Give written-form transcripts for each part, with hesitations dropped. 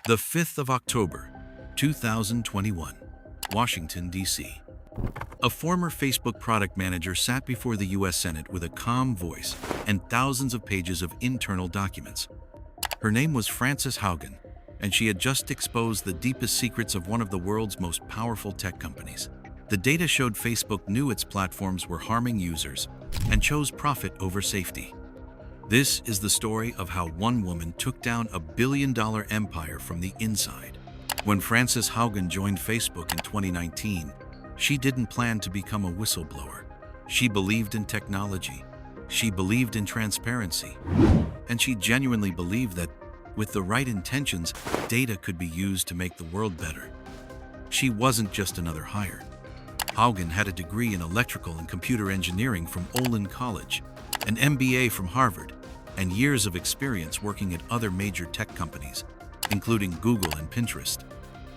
The 5th of October, 2021, Washington, D.C. A former Facebook product manager sat before the U.S. Senate with a calm voice and thousands of pages of internal documents. Her name was Frances Haugen, and she had just exposed the deepest secrets of one of the world's most powerful tech companies. The data showed Facebook knew its platforms were harming users and chose profit over safety. This is the story of how one woman took down a billion-dollar empire from the inside. When Frances Haugen joined Facebook in 2019, she didn't plan to become a whistleblower. She believed in technology, she believed in transparency, and she genuinely believed that, with the right intentions, data could be used to make the world better. She wasn't just another hire. Haugen had a degree in electrical and computer engineering from Olin College, an MBA from Harvard, and years of experience working at other major tech companies, including Google and Pinterest.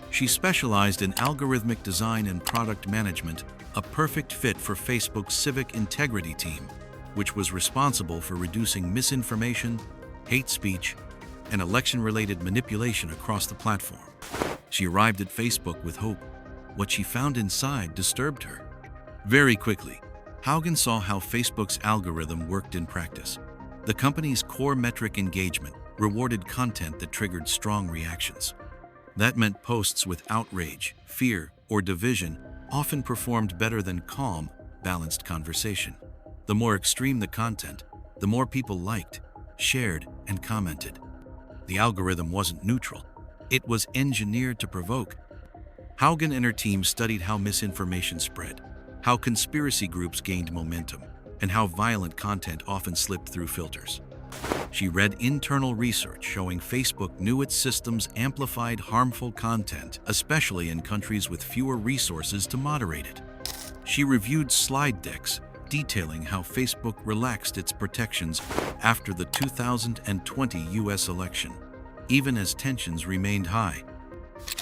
She specialized in algorithmic design and product management, a perfect fit for Facebook's civic integrity team, which was responsible for reducing misinformation, hate speech, and election-related manipulation across the platform. She arrived at Facebook with hope. What she found inside disturbed her. Very quickly, Haugen saw how Facebook's algorithm worked in practice. The company's core metric, engagement, rewarded content that triggered strong reactions. That meant posts with outrage, fear, or division often performed better than calm, balanced conversation. The more extreme the content, the more people liked, shared, and commented. The algorithm wasn't neutral. It was engineered to provoke. Haugen and her team studied how misinformation spread, how conspiracy groups gained momentum, and how violent content often slipped through filters. She read internal research showing Facebook knew its systems amplified harmful content, especially in countries with fewer resources to moderate it. She reviewed slide decks detailing how Facebook relaxed its protections after the 2020 US election, even as tensions remained high.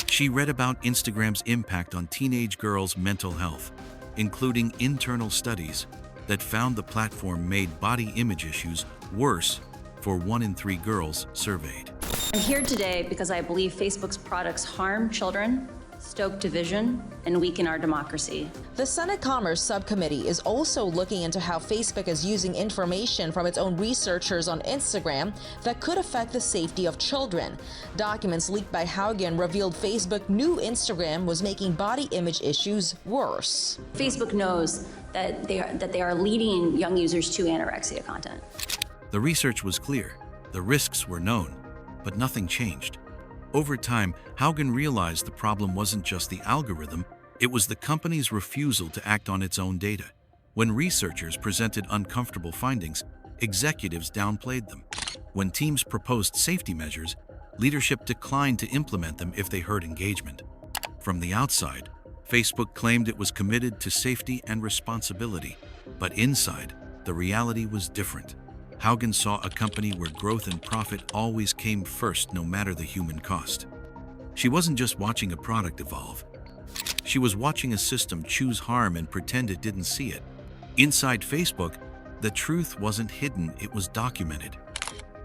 She read about Instagram's impact on teenage girls' mental health, including internal studies that found the platform made body image issues worse for 1 in 3 girls surveyed. I'm here today because I believe Facebook's products harm children, stoke division, and weaken our democracy. The Senate Commerce Subcommittee is also looking into how Facebook is using information from its own researchers on Instagram that could affect the safety of children. Documents leaked by Haugen revealed Facebook knew Instagram was making body image issues worse. Facebook knows that they are leading young users to anorexia content. The research was clear, the risks were known, but nothing changed. Over time, Haugen realized the problem wasn't just the algorithm, it was the company's refusal to act on its own data. When researchers presented uncomfortable findings, executives downplayed them. When teams proposed safety measures, leadership declined to implement them if they hurt engagement. From the outside, Facebook claimed it was committed to safety and responsibility, but inside, the reality was different. Haugen saw a company where growth and profit always came first, no matter the human cost. She wasn't just watching a product evolve. She was watching a system choose harm and pretend it didn't see it. Inside Facebook, the truth wasn't hidden, it was documented.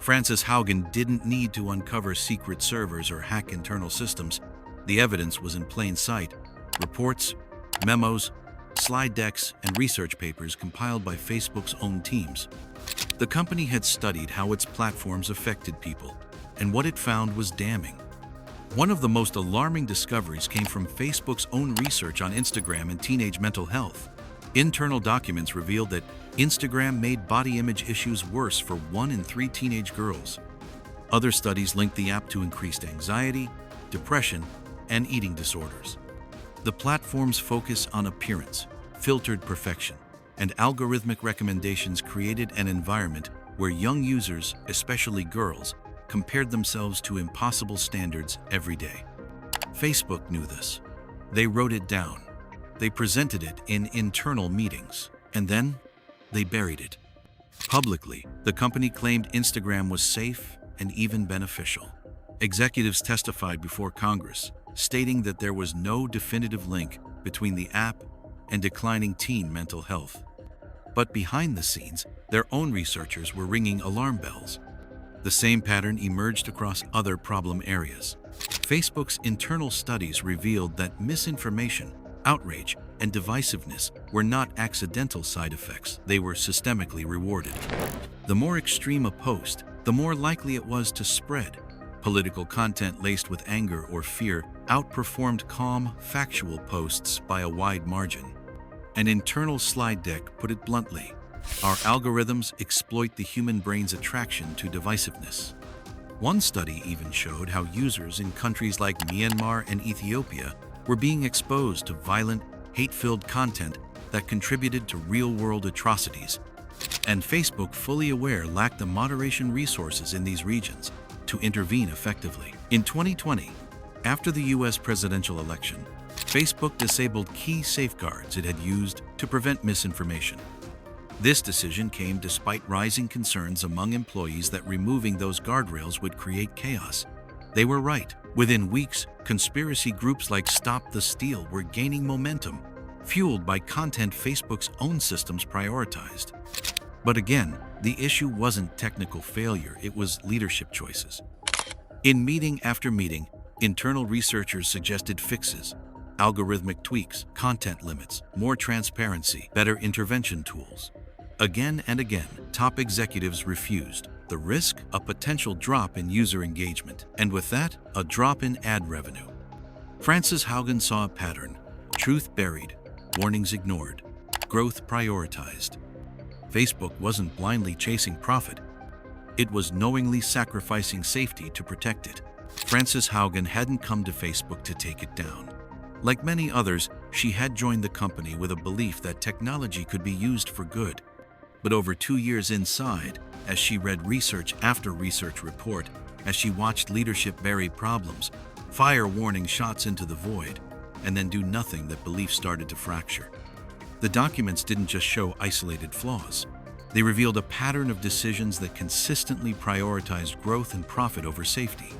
Frances Haugen didn't need to uncover secret servers or hack internal systems. The evidence was in plain sight. Reports, memos, slide decks, and research papers compiled by Facebook's own teams. The company had studied how its platforms affected people, and what it found was damning. One of the most alarming discoveries came from Facebook's own research on Instagram and teenage mental health. Internal documents revealed that Instagram made body image issues worse for 1 in 3 teenage girls. Other studies linked the app to increased anxiety, depression, and eating disorders. The platform's focus on appearance, filtered perfection, and algorithmic recommendations created an environment where young users, especially girls, compared themselves to impossible standards every day. Facebook knew this. They wrote it down. They presented it in internal meetings, and then they buried it. Publicly, the company claimed Instagram was safe and even beneficial. Executives testified before Congress, stating that there was no definitive link between the app and declining teen mental health. But behind the scenes, their own researchers were ringing alarm bells. The same pattern emerged across other problem areas. Facebook's internal studies revealed that misinformation, outrage, and divisiveness were not accidental side effects, they were systemically rewarded. The more extreme a post, the more likely it was to spread. Political content laced with anger or fear outperformed calm, factual posts by a wide margin. An internal slide deck put it bluntly: our algorithms exploit the human brain's attraction to divisiveness. One study even showed how users in countries like Myanmar and Ethiopia were being exposed to violent, hate-filled content that contributed to real-world atrocities. And Facebook, fully aware, lacked the moderation resources in these regions to intervene effectively. In 2020, after the US presidential election, Facebook disabled key safeguards it had used to prevent misinformation. This decision came despite rising concerns among employees that removing those guardrails would create chaos. They were right. Within weeks, conspiracy groups like Stop the Steal were gaining momentum, fueled by content Facebook's own systems prioritized. But again, the issue wasn't technical failure, it was leadership choices. In meeting after meeting, internal researchers suggested fixes: algorithmic tweaks, content limits, more transparency, better intervention tools. Again and again, top executives refused. The risk? A potential drop in user engagement, and with that, a drop in ad revenue. Frances Haugen saw a pattern: truth buried, warnings ignored, growth prioritized. Facebook wasn't blindly chasing profit. It was knowingly sacrificing safety to protect it. Frances Haugen hadn't come to Facebook to take it down. Like many others, she had joined the company with a belief that technology could be used for good. But over 2 years inside, as she read research after research report, as she watched leadership bury problems, fire warning shots into the void, and then do nothing, that belief started to fracture. The documents didn't just show isolated flaws. They revealed a pattern of decisions that consistently prioritized growth and profit over safety.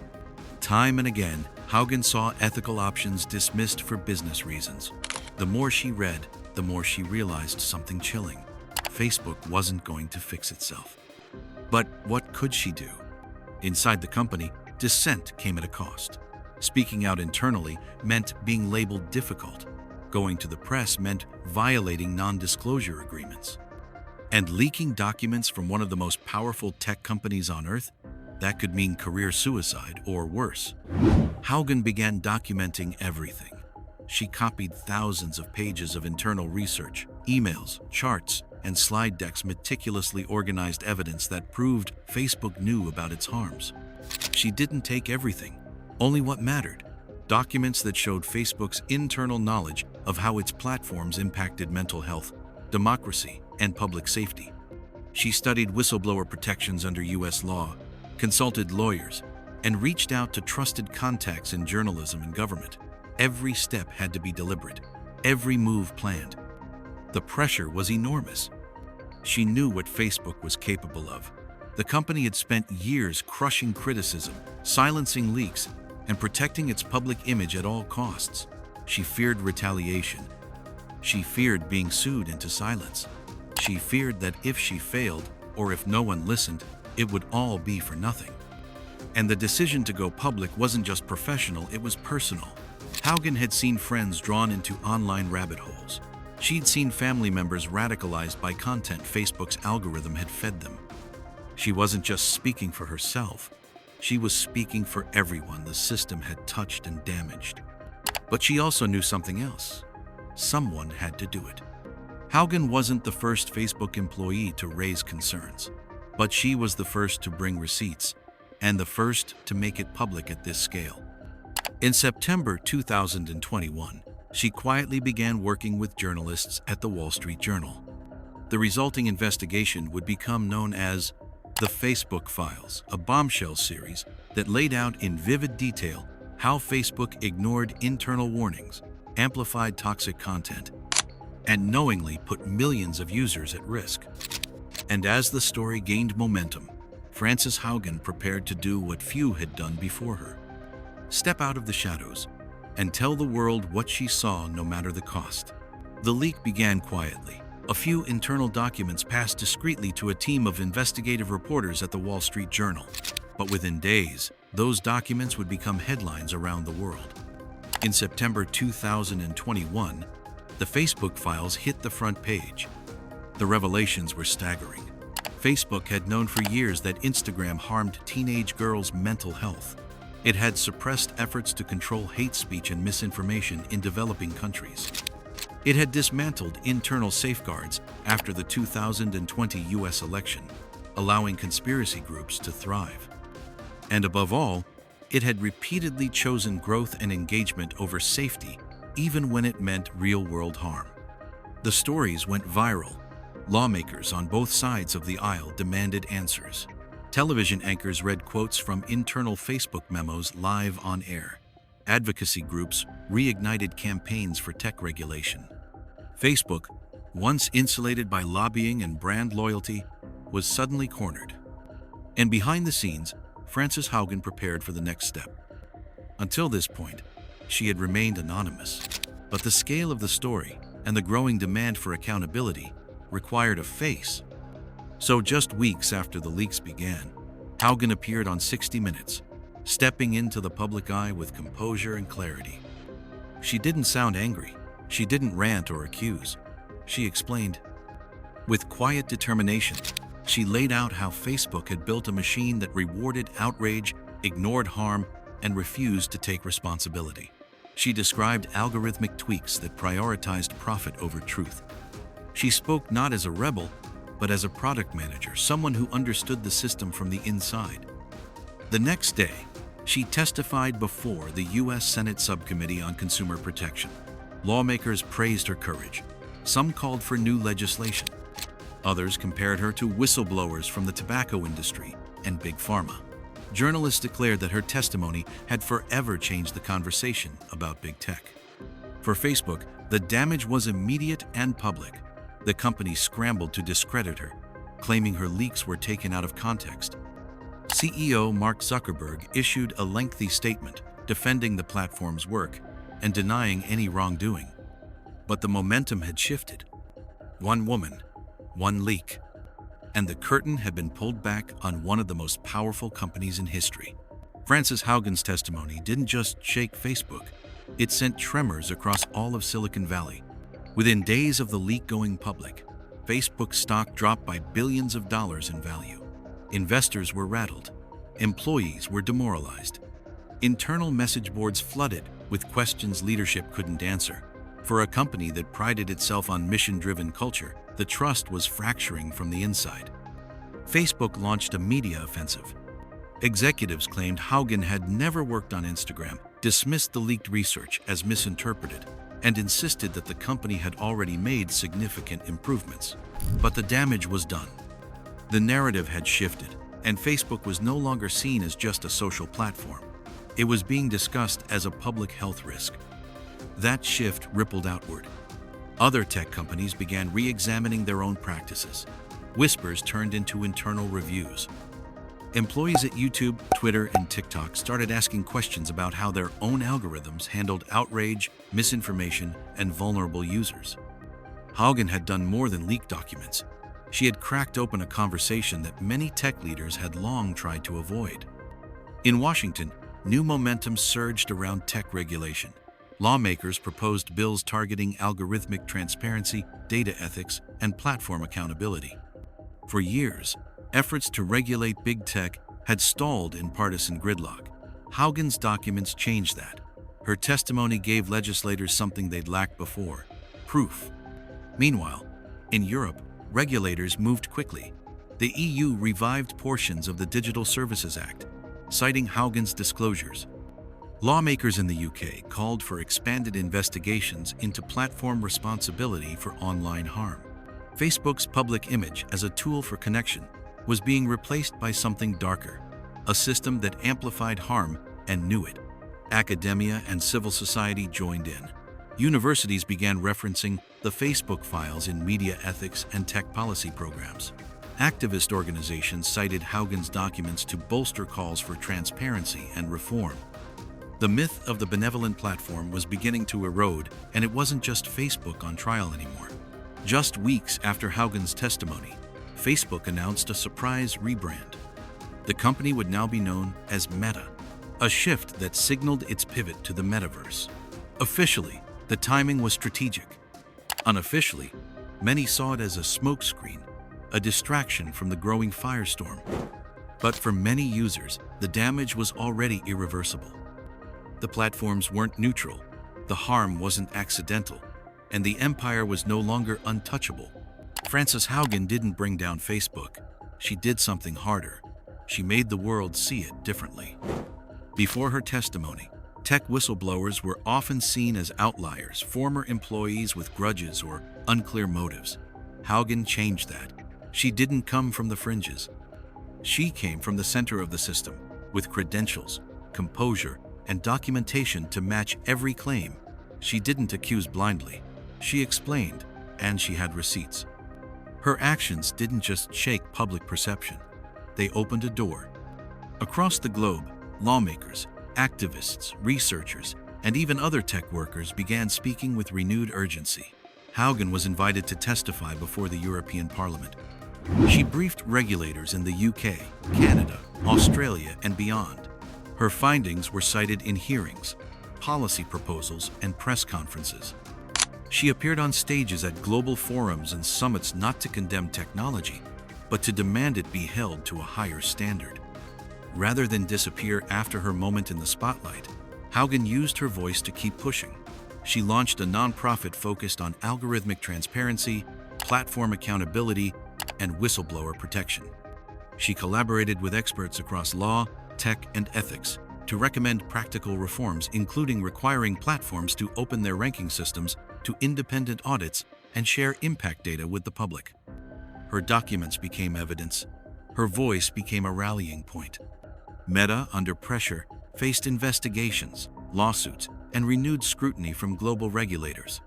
Time and again, Haugen saw ethical options dismissed for business reasons. The more she read, the more she realized something chilling: Facebook wasn't going to fix itself. But what could she do? Inside the company, dissent came at a cost. Speaking out internally meant being labeled difficult. Going to the press meant violating non-disclosure agreements. And leaking documents from one of the most powerful tech companies on Earth? That could mean career suicide or worse. Haugen began documenting everything. She copied thousands of pages of internal research, emails, charts, and slide decks, meticulously organized evidence that proved Facebook knew about its harms. She didn't take everything, only what mattered. Documents that showed Facebook's internal knowledge of how its platforms impacted mental health, democracy, and public safety. She studied whistleblower protections under US law, consulted lawyers, and reached out to trusted contacts in journalism and government. Every step had to be deliberate, every move planned. The pressure was enormous. She knew what Facebook was capable of. The company had spent years crushing criticism, silencing leaks, and protecting its public image at all costs. She feared retaliation. She feared being sued into silence. She feared that if she failed, or if no one listened, it would all be for nothing. And the decision to go public wasn't just professional, it was personal. Haugen had seen friends drawn into online rabbit holes. She'd seen family members radicalized by content Facebook's algorithm had fed them. She wasn't just speaking for herself. She was speaking for everyone the system had touched and damaged. But she also knew something else. Someone had to do it. Haugen wasn't the first Facebook employee to raise concerns, but she was the first to bring receipts, and the first to make it public at this scale. In September 2021, she quietly began working with journalists at the Wall Street Journal. The resulting investigation would become known as The Facebook Files, a bombshell series that laid out in vivid detail how Facebook ignored internal warnings, amplified toxic content, and knowingly put millions of users at risk. And as the story gained momentum, Frances Haugen prepared to do what few had done before her: step out of the shadows and tell the world what she saw, no matter the cost. The leak began quietly. A few internal documents passed discreetly to a team of investigative reporters at the Wall Street Journal. But within days, Those documents would become headlines around the world. In September 2021, the Facebook files hit the front page. The revelations were staggering. Facebook had known for years that Instagram harmed teenage girls' mental health. It had suppressed efforts to control hate speech and misinformation in developing countries. It had dismantled internal safeguards after the 2020 US election, allowing conspiracy groups to thrive. And above all, it had repeatedly chosen growth and engagement over safety, even when it meant real-world harm. The stories went viral. Lawmakers on both sides of the aisle demanded answers. Television anchors read quotes from internal Facebook memos live on air. Advocacy groups reignited campaigns for tech regulation. Facebook, once insulated by lobbying and brand loyalty, was suddenly cornered. And behind the scenes, Frances Haugen prepared for the next step. Until this point, she had remained anonymous. But the scale of the story and the growing demand for accountability required a face. So just weeks after the leaks began, Haugen appeared on 60 Minutes, stepping into the public eye with composure and clarity. She didn't sound angry. She didn't rant or accuse. She explained. With quiet determination, she laid out how Facebook had built a machine that rewarded outrage, ignored harm, and refused to take responsibility. She described algorithmic tweaks that prioritized profit over truth. She spoke not as a rebel, but as a product manager, someone who understood the system from the inside. The next day, she testified before the U.S. Senate Subcommittee on Consumer Protection. Lawmakers praised her courage. Some called for new legislation. Others compared her to whistleblowers from the tobacco industry and Big Pharma. Journalists declared that her testimony had forever changed the conversation about big tech. For Facebook, the damage was immediate and public. The company scrambled to discredit her, claiming her leaks were taken out of context. CEO Mark Zuckerberg issued a lengthy statement defending the platform's work and denying any wrongdoing. But the momentum had shifted. One woman, one leak, and the curtain had been pulled back on one of the most powerful companies in history. Frances Haugen's testimony didn't just shake Facebook, it sent tremors across all of Silicon Valley. Within days of the leak going public, Facebook stock dropped by billions of dollars in value. Investors were rattled. Employees were demoralized. Internal message boards flooded with questions leadership couldn't answer. For a company that prided itself on mission-driven culture, the trust was fracturing from the inside. Facebook launched a media offensive. Executives claimed Haugen had never worked on Instagram, dismissed the leaked research as misinterpreted, and insisted that the company had already made significant improvements. But the damage was done. The narrative had shifted, and Facebook was no longer seen as just a social platform. It was being discussed as a public health risk. That shift rippled outward. Other tech companies began re-examining their own practices. Whispers turned into internal reviews. Employees at YouTube, Twitter, and TikTok started asking questions about how their own algorithms handled outrage, misinformation, and vulnerable users. Haugen had done more than leak documents. She had cracked open a conversation that many tech leaders had long tried to avoid. In Washington, new momentum surged around tech regulation. Lawmakers proposed bills targeting algorithmic transparency, data ethics, and platform accountability. For years, efforts to regulate big tech had stalled in partisan gridlock. Haugen's documents changed that. Her testimony gave legislators something they'd lacked before: proof. Meanwhile, in Europe, regulators moved quickly. The EU revived portions of the Digital Services Act, citing Haugen's disclosures. Lawmakers in the UK called for expanded investigations into platform responsibility for online harm. Facebook's public image as a tool for connection was being replaced by something darker, a system that amplified harm and knew it. Academia and civil society joined in. Universities began referencing the Facebook files in media ethics and tech policy programs. Activist organizations cited Haugen's documents to bolster calls for transparency and reform. The myth of the benevolent platform was beginning to erode, and it wasn't just Facebook on trial anymore. Just weeks after Haugen's testimony, Facebook announced a surprise rebrand. The company would now be known as Meta, a shift that signaled its pivot to the metaverse. Officially, the timing was strategic. Unofficially, many saw it as a smokescreen, a distraction from the growing firestorm. But for many users, the damage was already irreversible. The platforms weren't neutral, the harm wasn't accidental, and the empire was no longer untouchable. Frances Haugen didn't bring down Facebook. She did something harder. She made the world see it differently. Before her testimony, tech whistleblowers were often seen as outliers, former employees with grudges or unclear motives. Haugen changed that. She didn't come from the fringes. She came from the center of the system, with credentials, composure, and documentation to match every claim. She didn't accuse blindly. She explained, and she had receipts. Her actions didn't just shake public perception. They opened a door. Across the globe, lawmakers, activists, researchers, and even other tech workers began speaking with renewed urgency. Haugen was invited to testify before the European Parliament. She briefed regulators in the UK, Canada, Australia, and beyond. Her findings were cited in hearings, policy proposals, and press conferences. She appeared on stages at global forums and summits not to condemn technology, but to demand it be held to a higher standard. Rather than disappear after her moment in the spotlight, Haugen used her voice to keep pushing. She launched a nonprofit focused on algorithmic transparency, platform accountability, and whistleblower protection. She collaborated with experts across law, tech, and ethics to recommend practical reforms, including requiring platforms to open their ranking systems to independent audits and share impact data with the public. Her documents became evidence. Her voice became a rallying point. Meta, under pressure, faced investigations, lawsuits, and renewed scrutiny from global regulators.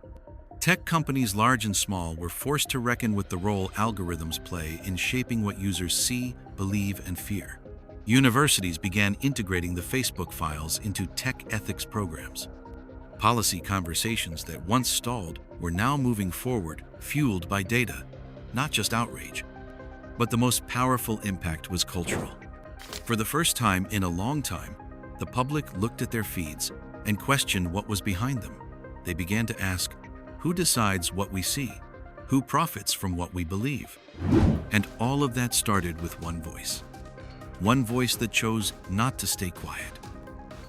Tech companies large and small were forced to reckon with the role algorithms play in shaping what users see, believe, and fear. Universities began integrating the Facebook files into tech ethics programs. Policy conversations that once stalled were now moving forward, fueled by data, not just outrage. But the most powerful impact was cultural. For the first time in a long time, the public looked at their feeds and questioned what was behind them. They began to ask, who decides what we see? Who profits from what we believe? And all of that started with one voice. One voice that chose not to stay quiet.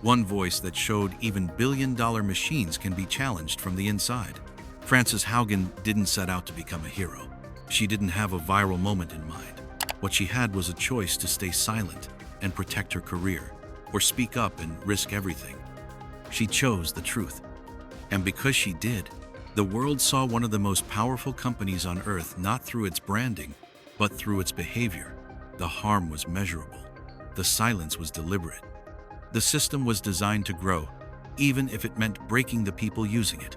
One voice that showed even billion-dollar machines can be challenged from the inside. Frances Haugen didn't set out to become a hero. She didn't have a viral moment in mind. What she had was a choice to stay silent and protect her career, or speak up and risk everything. She chose the truth. And because she did, the world saw one of the most powerful companies on earth not through its branding, but through its behavior. The harm was measurable. The silence was deliberate. The system was designed to grow, even if it meant breaking the people using it.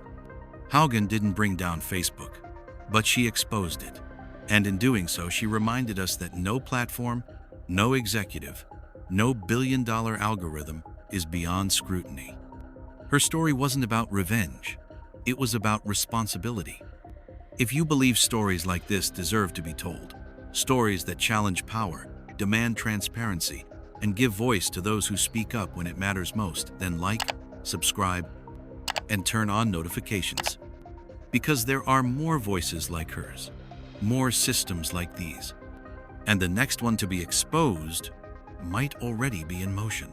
Haugen didn't bring down Facebook, but she exposed it. And in doing so, she reminded us that no platform, no executive, no billion-dollar algorithm is beyond scrutiny. Her story wasn't about revenge. It was about responsibility. If you believe stories like this deserve to be told, stories that challenge power, demand transparency, and give voice to those who speak up when it matters most, then like, subscribe, and turn on notifications. Because there are more voices like hers, more systems like these, and the next one to be exposed might already be in motion.